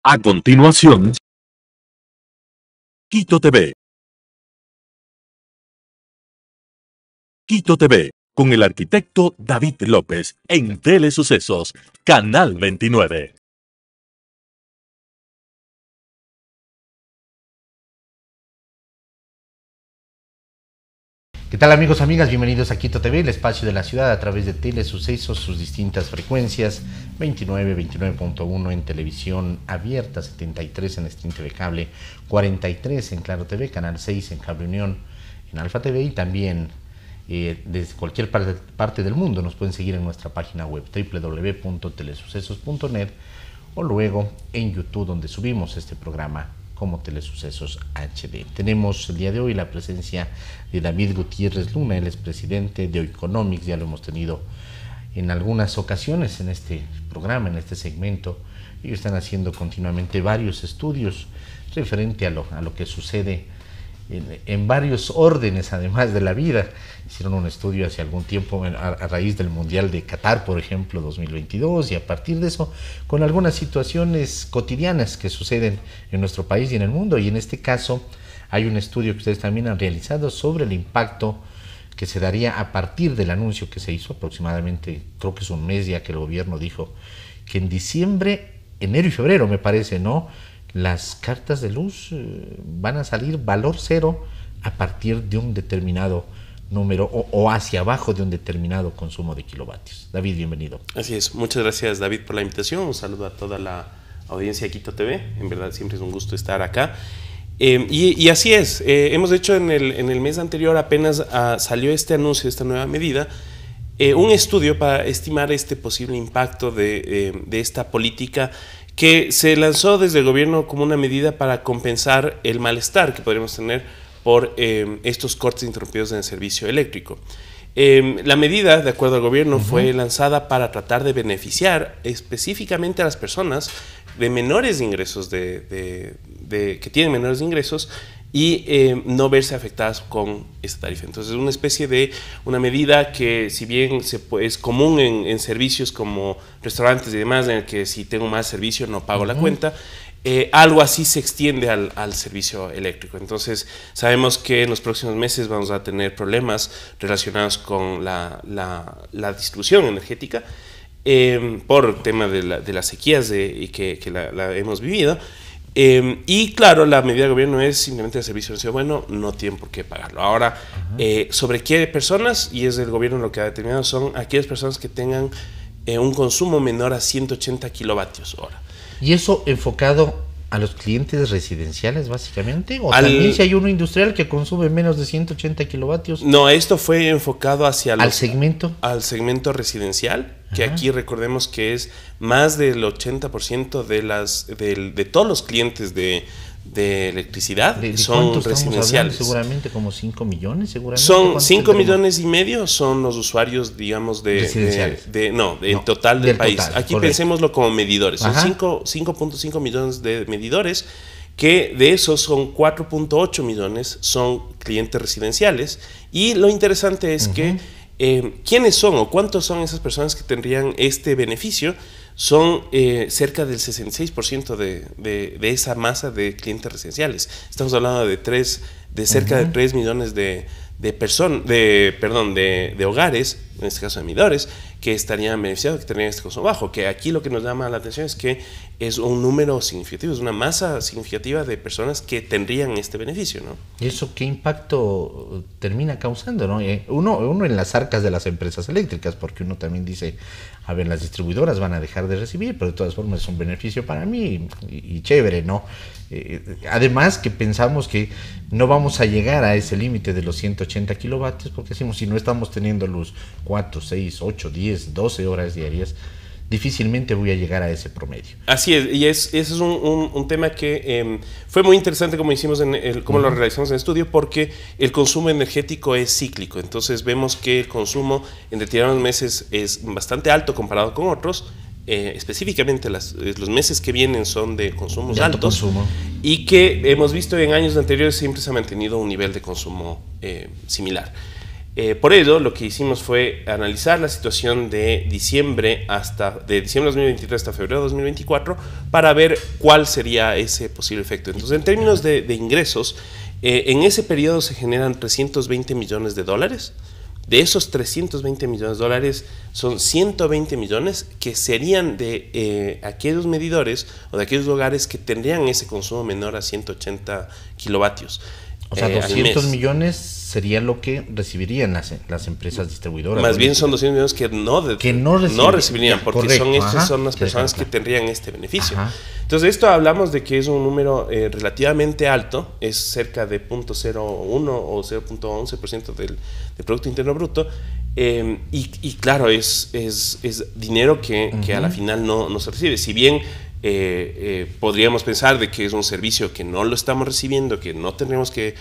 A continuación, Quito TV. Quito TV, con el arquitecto David López, en Telesucesos, Canal 29. ¿Qué tal, amigos, amigas? Bienvenidos a Quito TV, el espacio de la ciudad a través de Telesucesos, sus distintas frecuencias, 29, 29.1 en televisión abierta, 73 en Stream TV Cable, 43 en Claro TV, Canal 6 en Cable Unión, en Alfa TV y también desde cualquier parte del mundo nos pueden seguir en nuestra página web www.telesucesos.net o luego en YouTube, donde subimos este programa como Telesucesos HD. Tenemos el día de hoy la presencia de David Gutiérrez Luna, él es presidente de Oikonomics, ya lo hemos tenido en algunas ocasiones en este programa, en este segmento. Ellos están haciendo continuamente varios estudios referente a lo que sucede en varios órdenes, además de la vida. Hicieron un estudio hace algún tiempo a raíz del Mundial de Qatar, por ejemplo, 2022, y a partir de eso, con algunas situaciones cotidianas que suceden en nuestro país y en el mundo. Y en este caso, hay un estudio que ustedes también han realizado sobre el impacto que se daría a partir del anuncio que se hizo aproximadamente, creo que es un mes ya que el gobierno dijo que en diciembre, enero y febrero, me parece, ¿no?, las cartas de luz van a salir valor cero a partir de un determinado número o hacia abajo de un determinado consumo de kilovatios. David, bienvenido. Así es, muchas gracias, David, por la invitación. Un saludo a toda la audiencia de Quito TV. En verdad siempre es un gusto estar acá. Y así es, hemos hecho en el mes anterior, apenas salió este anuncio, esta nueva medida, un estudio para estimar este posible impacto de esta política que se lanzó desde el gobierno como una medida para compensar el malestar que podríamos tener por estos cortes interrumpidos en el servicio eléctrico. La medida, de acuerdo al gobierno, fue lanzada para tratar de beneficiar específicamente a las personas de menores ingresos, que tienen menores ingresos, y no verse afectadas con esta tarifa. Entonces es una especie de una medida que, si bien es común en servicios como restaurantes y demás, en el que si tengo más servicio no pago la cuenta, algo así se extiende al servicio eléctrico. Entonces sabemos que en los próximos meses vamos a tener problemas relacionados con la distribución energética por tema de las sequías que la hemos vivido. Y claro, la medida del gobierno es simplemente el servicio de bueno, no tienen por qué pagarlo. Ahora, sobre qué personas, y es el gobierno lo que ha determinado, son aquellas personas que tengan un consumo menor a 180 kilovatios hora. ¿Y eso enfocado a los clientes residenciales, básicamente? ¿O también si hay uno industrial que consume menos de 180 kilovatios? No, esto fue enfocado hacia ¿Al segmento? Al segmento residencial, que aquí recordemos que es más del 80% de todos los clientes de electricidad son residenciales. Seguramente como 5 millones, seguramente. Son 5 millones y medio son los usuarios, digamos, en total del país. Total, aquí correcto. Pensémoslo como medidores. Son 5.5 millones de medidores, que de esos son 4.8 millones son clientes residenciales. Y lo interesante es que ¿quiénes son o cuántos son esas personas que tendrían este beneficio? Son cerca del 66% de esa masa de clientes residenciales. Estamos hablando de cerca de 3 millones de hogares, en este caso de medidores, que estarían beneficiados, que tendrían este consumo bajo. Que aquí lo que nos llama la atención es que es un número significativo, es una masa significativa de personas que tendrían este beneficio, ¿no? ¿Y eso qué impacto termina causando, no? Uno en las arcas de las empresas eléctricas, porque uno también dice, a ver, las distribuidoras van a dejar de recibir, pero de todas formas es un beneficio para mí y chévere, ¿no? Además que pensamos que no vamos a llegar a ese límite de los 180 kilovatios, porque decimos, si no estamos teniendo luz 4, 6, 8, 10, 12 horas diarias, difícilmente voy a llegar a ese promedio. Así es, y ese es un tema que fue muy interesante como hicimos cómo lo realizamos en el estudio, porque el consumo energético es cíclico. Entonces vemos que el consumo en determinados meses es bastante alto comparado con otros. Específicamente los meses que vienen son de consumos altos y que hemos visto en años anteriores siempre se ha mantenido un nivel de consumo similar. Por ello, lo que hicimos fue analizar la situación de diciembre de diciembre de 2023 hasta febrero de 2024 para ver cuál sería ese posible efecto. Entonces, en términos de ingresos, en ese periodo se generan 320 millones de dólares. De esos 320 millones de dólares, son 120 millones que serían de aquellos medidores o de aquellos hogares que tendrían ese consumo menor a 180 kilovatios. O sea, 200 millones sería lo que recibirían las empresas distribuidoras. Más bien son 200 millones que no recibirían, porque correcto, son las personas que tendrían este beneficio. Ajá. Entonces, esto hablamos de que es un número relativamente alto, es cerca de 0.01 o 0.11% del Producto Interno Bruto, y claro, es dinero que a la final no se recibe. Si bien podríamos pensar de que es un servicio que no lo estamos recibiendo, que no tendremos que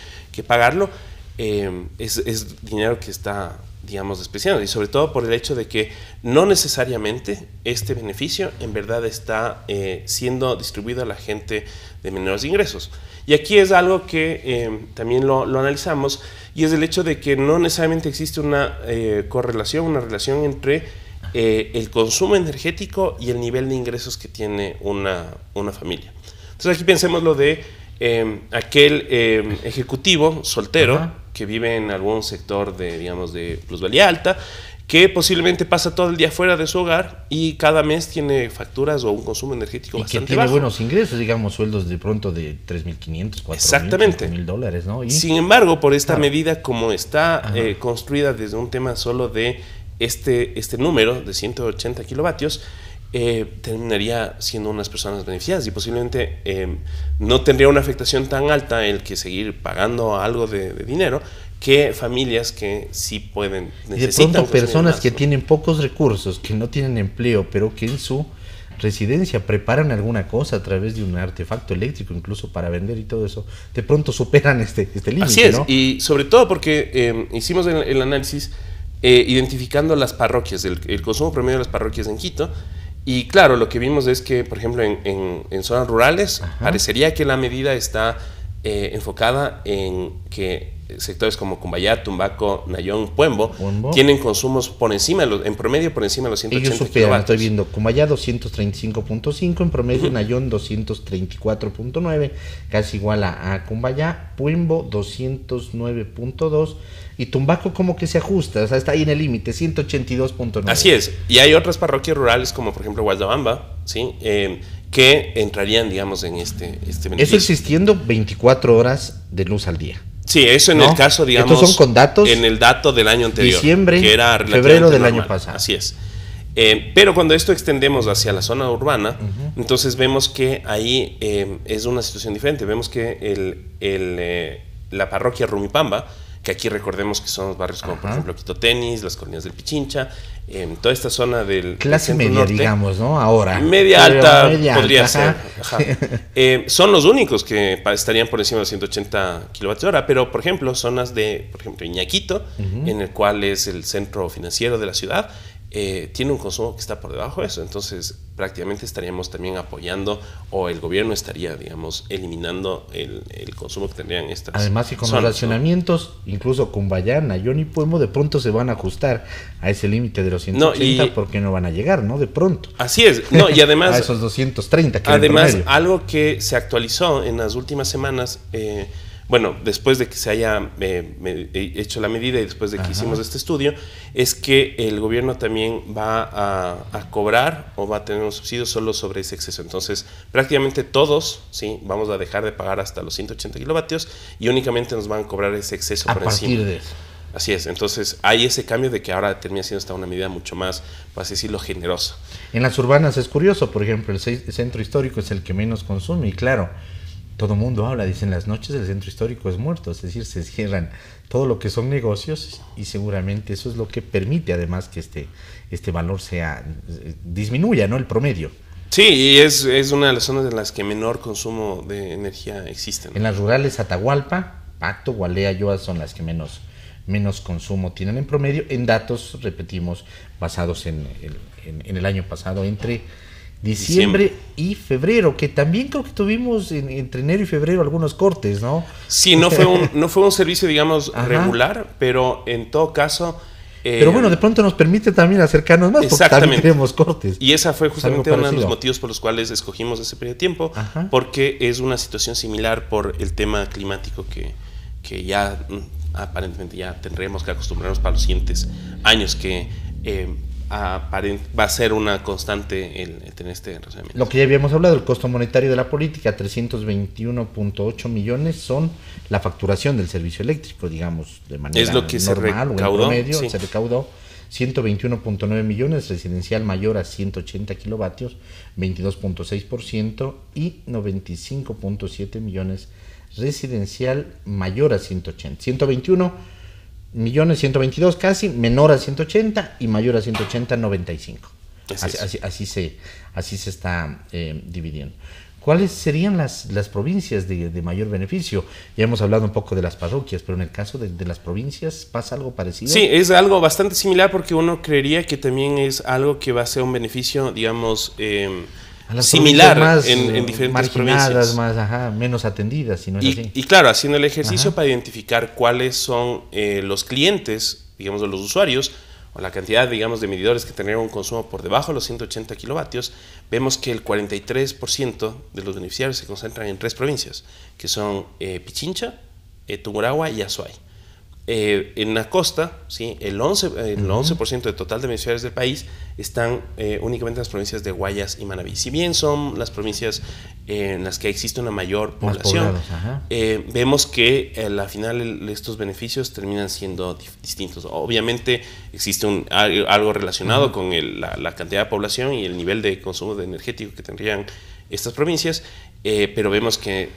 pagarlo, es dinero que está, digamos, despreciando, y sobre todo por el hecho de que no necesariamente este beneficio en verdad está siendo distribuido a la gente de menores ingresos. Y aquí es algo que también lo analizamos, y es el hecho de que no necesariamente existe una correlación, una relación entre el consumo energético y el nivel de ingresos que tiene una familia. Entonces aquí pensemos lo de aquel ejecutivo soltero, ajá, que vive en algún sector de plusvalía alta, que posiblemente pasa todo el día fuera de su hogar y cada mes tiene facturas o un consumo energético bastante bajo. Y que tiene buenos ingresos, digamos, sueldos de pronto de 3.500, 4.000, 5.000 dólares, ¿no? Sin embargo, por esta medida, como está construida desde un tema solo de este número de 180 kilovatios, terminaría siendo unas personas beneficiadas y posiblemente no tendría una afectación tan alta el que seguir pagando algo de dinero que familias que sí pueden, necesitan. De pronto personas que tienen pocos recursos, que no tienen empleo, pero que en su residencia preparan alguna cosa a través de un artefacto eléctrico, incluso para vender y todo eso, de pronto superan este límite. Así es, ¿no? Y sobre todo porque hicimos el análisis identificando las parroquias, el consumo promedio de las parroquias en Quito. Y claro, lo que vimos es que, por ejemplo, en zonas rurales, ajá, parecería que la medida está enfocada en que sectores como Cumbayá, Tumbaco, Nayón, Puembo tienen consumos por encima, en promedio por encima de los 180 kilovatios. Estoy viendo Cumbayá 235.5, en promedio Nayón 234.9, casi igual a Cumbayá, Puembo 209.2 y Tumbaco como que se ajusta, o sea, está ahí en el límite, 182.9. Así es, y hay otras parroquias rurales como por ejemplo Guayabamba, ¿sí? Que entrarían, digamos, en este beneficio. Eso existiendo 24 horas de luz al día. Sí, eso en el caso, digamos, estos son con datos en el dato del año anterior, diciembre, que era febrero del normal. Año pasado. Así es. Pero cuando esto extendemos hacia la zona urbana, entonces vemos que ahí es una situación diferente. Vemos que la parroquia Rumipamba, que aquí recordemos que son los barrios como por ejemplo Quito Tenis, las Colinas del Pichincha, toda esta zona del clase centro media, norte, digamos, ¿no? Ahora. Media alta podría ser. Ajá. Son los únicos que estarían por encima de 180 kilovatios hora, pero por ejemplo, zonas de, por ejemplo, Iñaquito, en el cual es el centro financiero de la ciudad, tiene un consumo que está por debajo de eso. Entonces, prácticamente estaríamos también apoyando, o el gobierno estaría, digamos, eliminando el consumo que tendrían estas Además, y con los racionamientos, incluso Cumbayá, Nayón y Puembo, de pronto se van a ajustar a ese límite de los 180 porque no van a llegar, ¿no? De pronto. Así es. No, y además... a esos 230 que además, algo que se actualizó en las últimas semanas... bueno, después de que se haya hecho la medida y después de que hicimos este estudio, es que el gobierno también va a cobrar o va a tener un subsidio solo sobre ese exceso. Entonces, prácticamente todos, ¿sí?, vamos a dejar de pagar hasta los 180 kilovatios y únicamente nos van a cobrar ese exceso por encima. A partir de eso. Así es, entonces hay ese cambio de que ahora termina siendo hasta una medida mucho más, por así decirlo, generosa. En las urbanas es curioso, por ejemplo, el centro histórico es el que menos consume y claro, todo mundo habla, dicen las noches el centro histórico es muerto, es decir, se cierran todo lo que son negocios y seguramente eso es lo que permite además que este valor disminuya, ¿no? El promedio. Sí, y es una de las zonas en las que menor consumo de energía existe, ¿no? En las rurales Atahualpa, Pacto, Gualea, Yoa son las que menos consumo tienen en promedio, en datos, repetimos, basados en el año pasado, entre diciembre y febrero, que también creo que tuvimos entre enero y febrero algunos cortes, ¿no? Sí, no fue un servicio, digamos, regular, pero en todo caso... pero bueno, de pronto nos permite también acercarnos más, porque también tenemos cortes. Y esa fue justamente uno de los motivos por los cuales escogimos ese periodo de tiempo, porque es una situación similar por el tema climático que ya aparentemente ya tendremos que acostumbrarnos para los siguientes años, que va a ser una constante el tener este razonamiento. Lo que ya habíamos hablado, el costo monetario de la política, 321.8 millones son la facturación del servicio eléctrico, digamos, de manera es lo que normal, se recaudó, o en promedio, sí. Se recaudó 121.9 millones, residencial mayor a 180 kilovatios, 22.6%, y 95.7 millones residencial mayor a 180, 121 millones 122 casi, menor a 180 y mayor a 180, 95. Así se está dividiendo. ¿Cuáles serían las provincias de mayor beneficio? Ya hemos hablado un poco de las parroquias, pero en el caso de las provincias, ¿pasa algo parecido? Sí, es algo bastante similar, porque uno creería que también es algo que va a ser un beneficio, digamos, similar más, en diferentes provincias. Más, menos atendidas, si no es así. Y claro, haciendo el ejercicio para identificar cuáles son los clientes, digamos, los usuarios, o la cantidad, digamos, de medidores que tendrían un consumo por debajo de los 180 kilovatios, vemos que el 43% de los beneficiarios se concentran en 3 provincias, que son Pichincha, Tungurahua y Azuay. En la costa, ¿sí? el 11% del total de beneficiarios del país están únicamente en las provincias de Guayas y Manabí. Si bien son las provincias en las que existe una mayor población, vemos que al final estos beneficios terminan siendo distintos. Obviamente existe algo relacionado con la cantidad de población y el nivel de consumo de energético que tendrían estas provincias, pero vemos que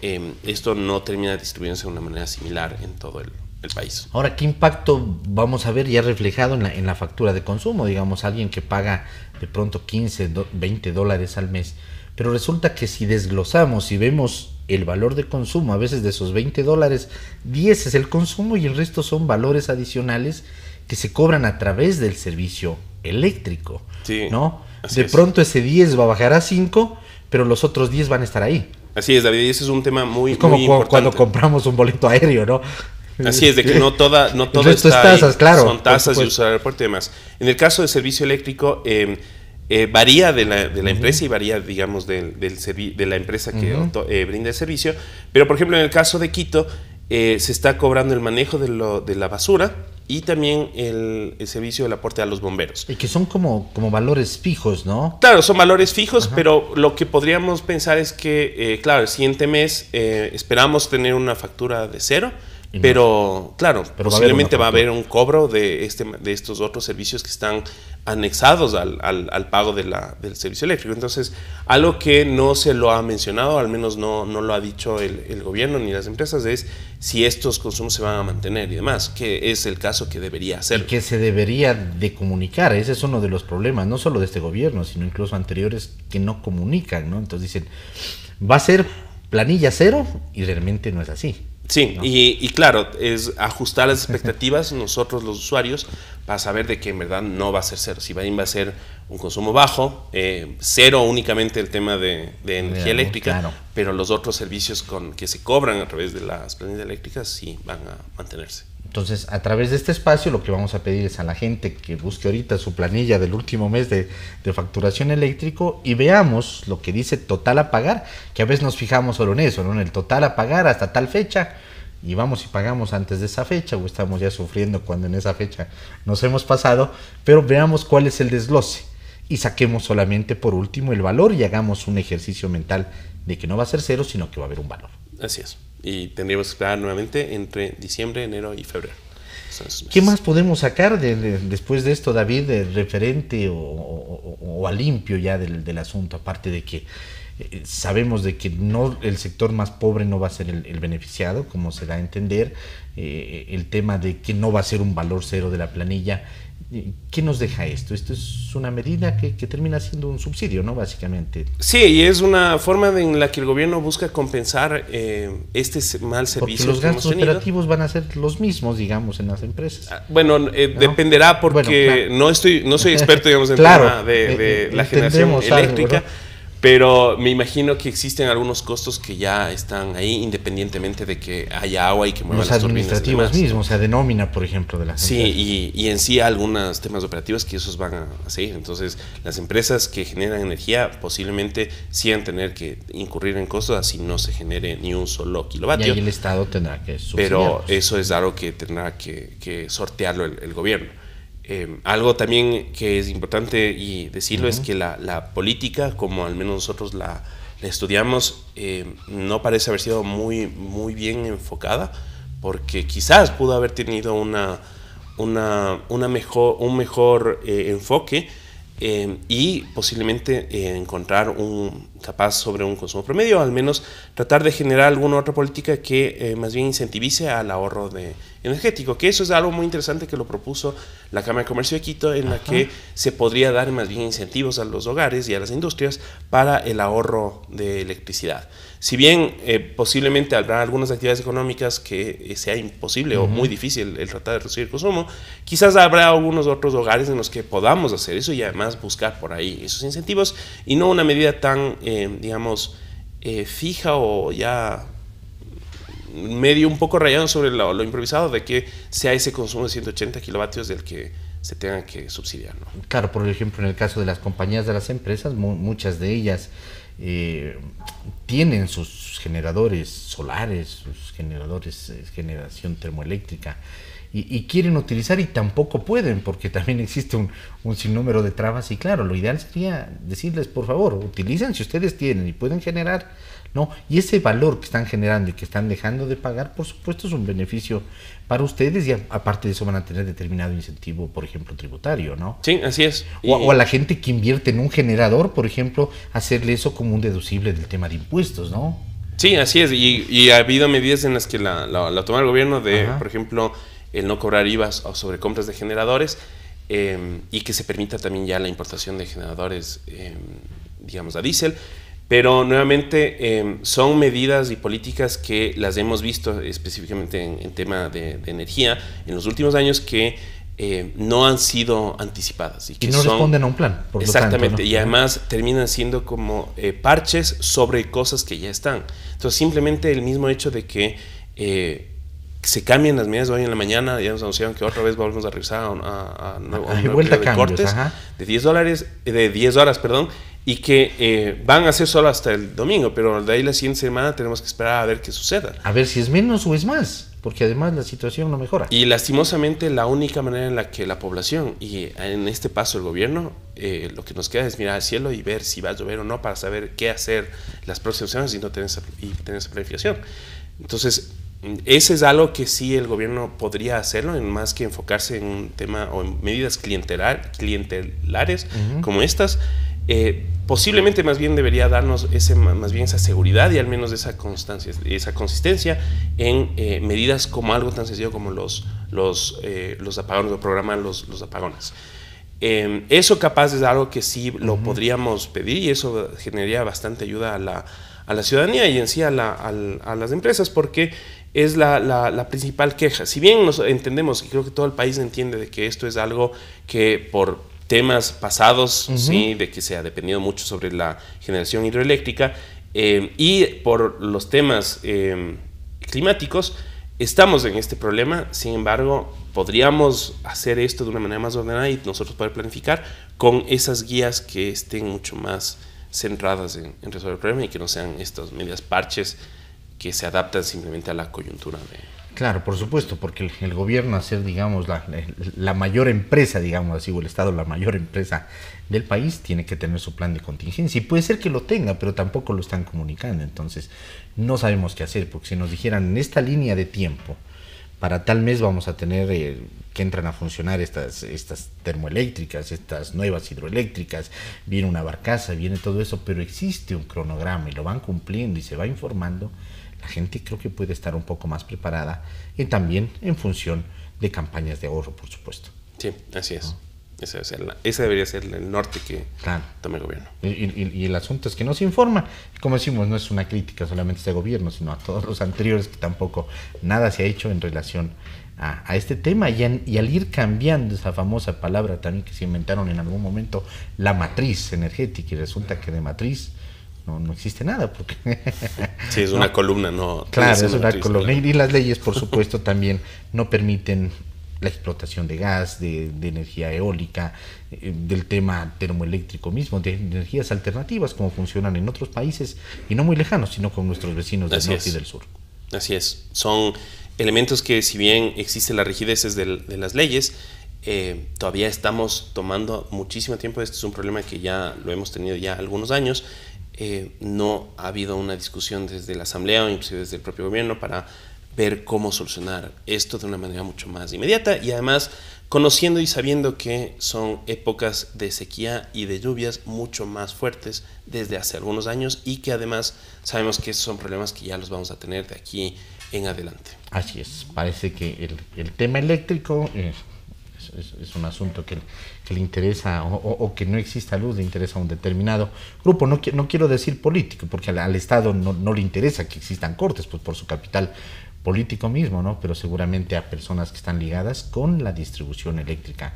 esto no termina distribuyéndose de una manera similar en todo el país. Ahora, ¿qué impacto vamos a ver ya reflejado en la factura de consumo? Digamos, alguien que paga de pronto 15, 20 dólares al mes, pero resulta que si desglosamos y vemos el valor de consumo, a veces de esos 20 dólares, 10 es el consumo y el resto son valores adicionales que se cobran a través del servicio eléctrico, sí, ¿no? De pronto ese 10 va a bajar a 5, pero los otros 10 van a estar ahí. Así es, David, y ese es un tema muy importante. Cuando compramos un boleto aéreo, ¿no? Así es, de que no todo está tasas, ahí, claro, son tasas y uso del aeropuerto y demás. En el caso del servicio eléctrico, varía de la empresa y varía, digamos, de la empresa que brinda el servicio. Pero, por ejemplo, en el caso de Quito, se está cobrando el manejo de la basura y también el servicio del aporte a los bomberos. Y que son como valores fijos, ¿no? Claro, son valores fijos, pero lo que podríamos pensar es que, claro, el siguiente mes esperamos tener una factura de 0, pero claro, posiblemente va a haber un cobro de estos otros servicios que están anexados al pago del servicio eléctrico. Entonces, algo que no se lo ha mencionado, al menos no lo ha dicho el gobierno ni las empresas, es si estos consumos se van a mantener y demás, que es el caso que debería hacer. Y que se debería de comunicar. Ese es uno de los problemas, no solo de este gobierno, sino incluso anteriores, que no comunican, ¿no? Entonces dicen, va a ser planilla 0 y realmente no es así. Sí, ¿no? y claro, es ajustar las expectativas nosotros los usuarios para saber de que en verdad no va a ser 0. Si va a ser un consumo bajo, 0 únicamente el tema de energía eléctrica, claro. Pero los otros servicios que se cobran a través de las planillas eléctricas sí van a mantenerse. Entonces, a través de este espacio, lo que vamos a pedir es a la gente que busque ahorita su planilla del último mes de facturación eléctrico y veamos lo que dice total a pagar, que a veces nos fijamos solo en eso, ¿no? En el total a pagar hasta tal fecha, y vamos y pagamos antes de esa fecha, o estamos ya sufriendo cuando en esa fecha nos hemos pasado, pero veamos cuál es el desglose y saquemos solamente por último el valor y hagamos un ejercicio mental de que no va a ser 0, sino que va a haber un valor. Así es. Y tendríamos que esperar nuevamente entre diciembre, enero y febrero. ¿Qué más podemos sacar después de esto, David, de referente o a limpio ya del asunto? Aparte de que sabemos de que no, el sector más pobre no va a ser el beneficiado, como se da a entender, el tema de que no va a ser un valor 0 de la planilla. ¿Qué nos deja esto? Esto es una medida que termina siendo un subsidio, ¿no? Básicamente. Sí, y es una forma en la que el gobierno busca compensar este mal servicio. Porque los gastos operativos van a ser los mismos, digamos, en las empresas. Bueno, ¿no? Dependerá porque bueno, claro. no soy experto, digamos, en el tema de la generación eléctrica. Pero me imagino que existen algunos costos que ya están ahí, independientemente de que haya agua y que muevan Los las turbinas. administrativos mismos, o sea, de nómina, por ejemplo, de las Sí, empresas. y en sí algunos temas operativos que esos van a seguir. Entonces, las empresas que generan energía posiblemente sí van a tener que incurrir en costos, así no se genere ni un solo Y kilovatio. ahí el Estado tendrá que Pero subsidiarlos. eso es algo que tendrá que sortearlo el gobierno. Algo también que es importante y decirlo es que la política, como al menos nosotros la estudiamos, no parece haber sido muy bien enfocada, porque quizás pudo haber tenido un mejor enfoque, y posiblemente encontrar capaz sobre un consumo promedio, al menos tratar de generar alguna otra política que más bien incentivice al ahorro energético, que eso es algo muy interesante que lo propuso la Cámara de Comercio de Quito, en la que se podría dar más bien incentivos a los hogares y a las industrias para el ahorro de electricidad. Si bien posiblemente habrá algunas actividades económicas que sea imposible o muy difícil el tratar de reducir el consumo, quizás habrá algunos otros hogares en los que podamos hacer eso y además buscar por ahí esos incentivos, y no una medida tan, digamos, fija o ya medio un poco rayado sobre lo improvisado de que sea ese consumo de 180 kilovatios del que se tenga que subsidiar, ¿no? Claro, por ejemplo, en el caso de las compañías de las empresas, muchas de ellas tienen sus generadores solares, sus generadores de generación termoeléctrica, y quieren utilizar y tampoco pueden, porque también existe un sinnúmero de trabas. Y claro, lo ideal sería decirles, por favor, utilicen si ustedes tienen y pueden generar, ¿no? Y ese valor que están generando y que están dejando de pagar, por supuesto, es un beneficio para ustedes, y aparte de eso van a tener determinado incentivo, por ejemplo, tributario, ¿no? Sí, así es. O a la gente que invierte en un generador, por ejemplo, hacerle eso como un deducible del tema de impuestos, ¿no? Sí, así es. Y ha habido medidas en las que la toma el gobierno de, Ajá. por ejemplo, el no cobrar IVA sobre compras de generadores, y que se permita también ya la importación de generadores, digamos, a diésel. Pero nuevamente son medidas y políticas que las hemos visto específicamente en tema de energía en los últimos años, que no han sido anticipadas. Y no responden a un plan, por lo tanto, exactamente, ¿no? y además terminan siendo como parches sobre cosas que ya están. Entonces simplemente el mismo hecho de que se cambian las medidas de hoy en la mañana, ya nos anunciaron que otra vez volvemos a regresar a un nuevo vuelta periodo de cambios, cortes ajá. de 10 horas, perdón, y que van a ser solo hasta el domingo, pero de ahí la siguiente semana tenemos que esperar a ver qué suceda. A ver si es menos o es más, porque además la situación no mejora. Y lastimosamente la única manera en la que la población, y en este paso el gobierno, lo que nos queda es mirar al cielo y ver si va a llover o no, para saber qué hacer las próximas semanas y tener esa planificación. Entonces, ese es algo que sí el gobierno podría hacerlo, en más que enfocarse en un tema o en medidas clientelares como estas. Posiblemente más bien debería darnos más bien esa seguridad y al menos esa consistencia en medidas como algo tan sencillo como los apagones, o programar los apagones. Eso capaz es algo que sí lo podríamos pedir, y eso generaría bastante ayuda a la ciudadanía y en sí a las empresas, porque es la principal queja. Si bien nos entendemos, y creo que todo el país entiende de que esto es algo que por temas pasados, sí, de que se ha dependido mucho sobre la generación hidroeléctrica, y por los temas climáticos, estamos en este problema. Sin embargo, podríamos hacer esto de una manera más ordenada y nosotros poder planificar con esas guías que estén mucho más centradas en resolver el problema y que no sean estas medidas parches que se adaptan simplemente a la coyuntura Claro, por supuesto, porque el gobierno, a ser, digamos, la mayor empresa, digamos así, o el Estado, la mayor empresa del país, tiene que tener su plan de contingencia. Y puede ser que lo tenga, pero tampoco lo están comunicando. Entonces, no sabemos qué hacer, porque si nos dijeran en esta línea de tiempo, para tal mes vamos a tener que entran a funcionar estas termoeléctricas, estas nuevas hidroeléctricas, viene una barcaza, viene todo eso, pero existe un cronograma y lo van cumpliendo y se va informando. La gente creo que puede estar un poco más preparada, y también en función de campañas de ahorro, por supuesto. Sí, así es. Ese debería ser el norte que tome el gobierno. Y el asunto es que no se informa. Como decimos, no es una crítica solamente a este gobierno, sino a todos los anteriores, que tampoco nada se ha hecho en relación a este tema. Y al ir cambiando esa famosa palabra también que se inventaron en algún momento, la matriz energética, y resulta que de matriz no existe nada. Porque sí, es una columna, no. Claro, es una columna. Y las leyes, por supuesto, también no permiten la explotación de gas, de energía eólica, del tema termoeléctrico mismo, de energías alternativas, como funcionan en otros países, y no muy lejanos, sino con nuestros vecinos del norte y del sur. Así es. Son elementos que, si bien existe la rigidez de las leyes, todavía estamos tomando muchísimo tiempo. Este es un problema que ya lo hemos tenido ya algunos años. No ha habido una discusión desde la Asamblea o inclusive desde el propio gobierno para ver cómo solucionar esto de una manera mucho más inmediata, y además conociendo y sabiendo que son épocas de sequía y de lluvias mucho más fuertes desde hace algunos años, y que además sabemos que esos son problemas que ya los vamos a tener de aquí en adelante. Así es, parece que el tema eléctrico es un asunto que le interesa, o que no exista luz le interesa a un determinado grupo. No quiero decir político, porque al Estado no le interesa que existan cortes, pues por su capital político mismo, ¿no? Pero seguramente a personas que están ligadas con la distribución eléctrica,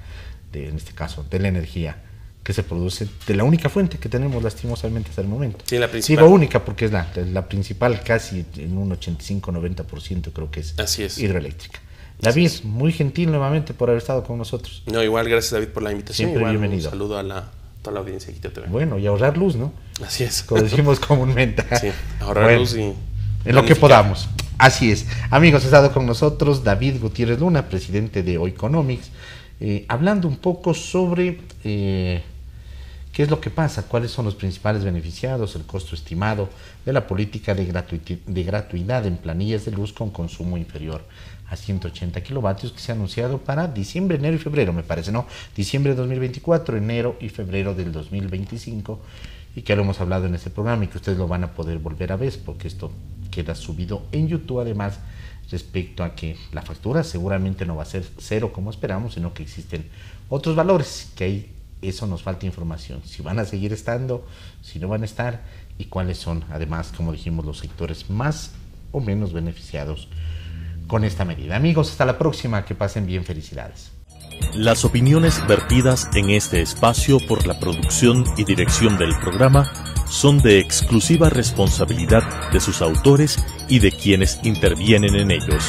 en este caso, de la energía que se produce de la única fuente que tenemos lastimosamente hasta el momento. Sí, la principal. Digo única porque es la principal, casi en un 85-90% creo que es. Así es. Hidroeléctrica. David, muy gentil nuevamente por haber estado con nosotros. No, igual, gracias David por la invitación. Siempre igual, bienvenido. Un saludo a toda la audiencia de Quito TV. Bueno, y ahorrar luz, ¿no? Así es. Como decimos comúnmente. Sí, ahorrar luz y en lo que podamos. Así es. Amigos, ha estado con nosotros David Gutiérrez Luna, presidente de Oikonomics, hablando un poco sobre qué es lo que pasa, cuáles son los principales beneficiados, el costo estimado de la política de gratuidad en planillas de luz con consumo inferior a 180 kilovatios que se ha anunciado para diciembre, enero y febrero, me parece, ¿no? Diciembre de 2024, enero y febrero del 2025, y que ya lo hemos hablado en este programa y que ustedes lo van a poder volver a ver porque esto queda subido en YouTube. Además, respecto a que la factura seguramente no va a ser cero como esperamos, sino que existen otros valores, que ahí eso nos falta información, si van a seguir estando, si no van a estar, y cuáles son, además, como dijimos, los sectores más o menos beneficiados con esta medida. Amigos, hasta la próxima, que pasen bien, felicidades. Las opiniones vertidas en este espacio por la producción y dirección del programa son de exclusiva responsabilidad de sus autores y de quienes intervienen en ellos.